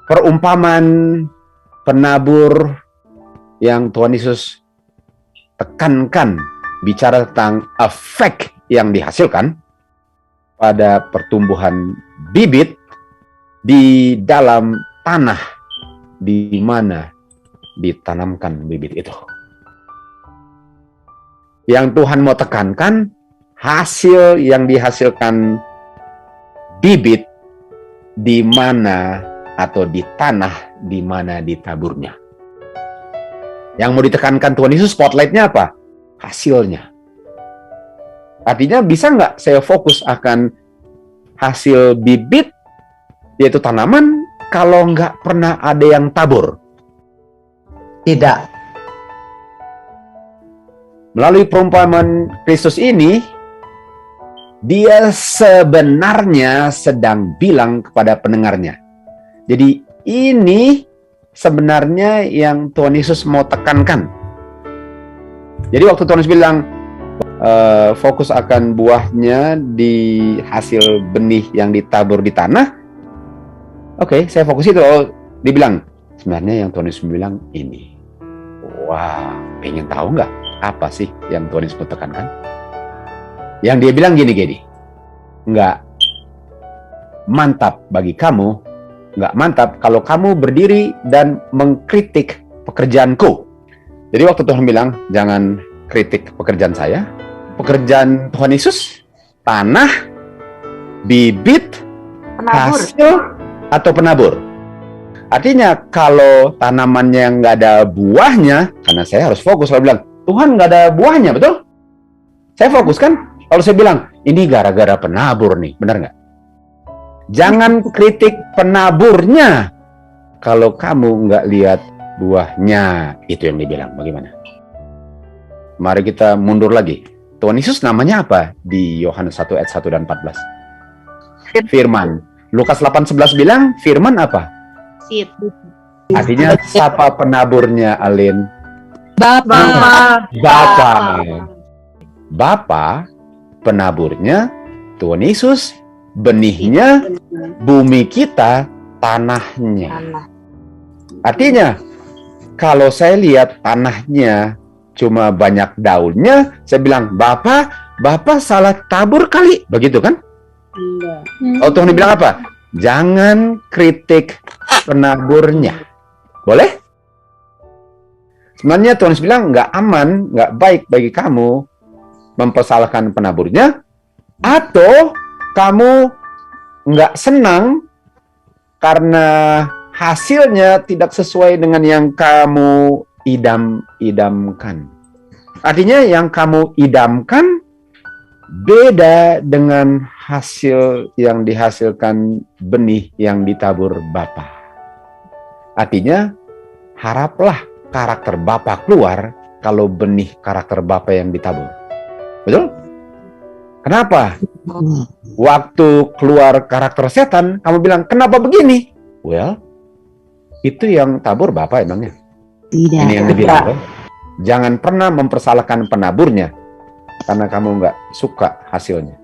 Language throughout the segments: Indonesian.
perumpamaan penabur yang Tuhan Yesus tekankan bicara tentang efek yang dihasilkan pada pertumbuhan bibit di dalam tanah di mana ditanamkan bibit itu. Yang Tuhan mau tekankan, hasil yang dihasilkan bibit di mana atau di tanah di mana ditaburnya. Yang mau ditekankan Tuhan Yesus, spotlightnya apa? Hasilnya. Artinya bisa nggak saya fokus akan hasil bibit, yaitu tanaman, kalau nggak pernah ada yang tabur? Tidak. Melalui perumpamaan Kristus ini, dia sebenarnya sedang bilang kepada pendengarnya. Jadi ini sebenarnya yang Tuhan Yesus mau tekankan. Jadi waktu Tuhan Yesus bilang, fokus akan buahnya di hasil benih yang ditabur di tanah. Oke, saya fokus itu. Dibilang, sebenarnya yang Tuhan Yesus bilang ini. Wah, pengen tahu nggak apa sih yang Tuhan Yesus tekankan? Yang dia bilang gini, nggak mantap bagi kamu, nggak mantap kalau kamu berdiri dan mengkritik pekerjaanku. Jadi waktu Tuhan bilang, jangan kritik pekerjaan saya, pekerjaan Tuhan Yesus, tanah, bibit, Penabur. hasil, atau penabur. Artinya kalau tanamannya nggak ada buahnya, karena saya harus fokus, kalau bilang, Tuhan nggak ada buahnya, betul? Saya fokus kan? Kalau saya bilang, ini gara-gara penabur nih, benar nggak? Jangan kritik penaburnya kalau kamu nggak lihat buahnya. Itu yang dibilang, bagaimana? Mari kita mundur lagi. Tuhan Yesus namanya apa di Yohanes 1 ayat 1 dan 14? Firman. Lukas 8:11 bilang, firman apa? Seed. Artinya siapa penaburnya, Alin? Bapa. Bapa penaburnya Tuhan Yesus, benihnya bumi kita, tanahnya. Artinya kalau saya lihat tanahnya cuma banyak daunnya, saya bilang, Bapak salah tabur kali, begitu kan? Enggak. Oh, Tuhan bilang apa? Jangan kritik penaburnya. Boleh? Sebenarnya Tuhan bilang nggak aman, nggak baik bagi kamu mempersalahkan penaburnya, atau kamu nggak senang karena hasilnya tidak sesuai dengan yang kamu idam-idamkan. Artinya yang kamu idamkan beda dengan hasil yang dihasilkan benih yang ditabur Bapa. Artinya haraplah karakter Bapa keluar kalau benih karakter Bapa yang ditabur. Betul? Kenapa? Waktu keluar karakter setan, kamu bilang, kenapa begini? Well, itu yang tabur Bapa emangnya. Tidak. Ini yang dibilang. Jangan pernah mempersalahkan penaburnya karena kamu nggak suka hasilnya.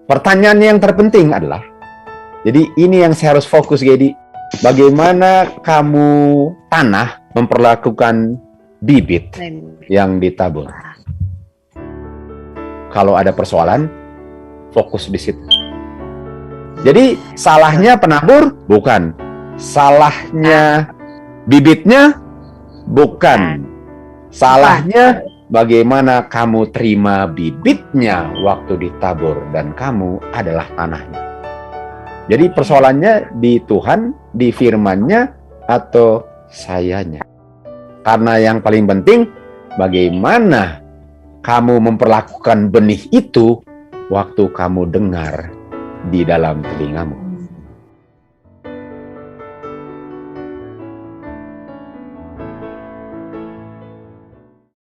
Pertanyaan yang terpenting adalah, jadi ini yang saya harus fokus, jadi bagaimana kamu tanah memperlakukan bibit yang ditabur. Kalau ada persoalan, fokus di situ. Jadi salahnya penabur? Bukan. Salahnya bibitnya? Bukan. Salahnya bagaimana kamu terima bibitnya waktu ditabur dan kamu adalah tanahnya. Jadi persoalannya di Tuhan, di firman-Nya, atau sayanya. Karena yang paling penting, bagaimana kamu memperlakukan benih itu waktu kamu dengar di dalam telingamu.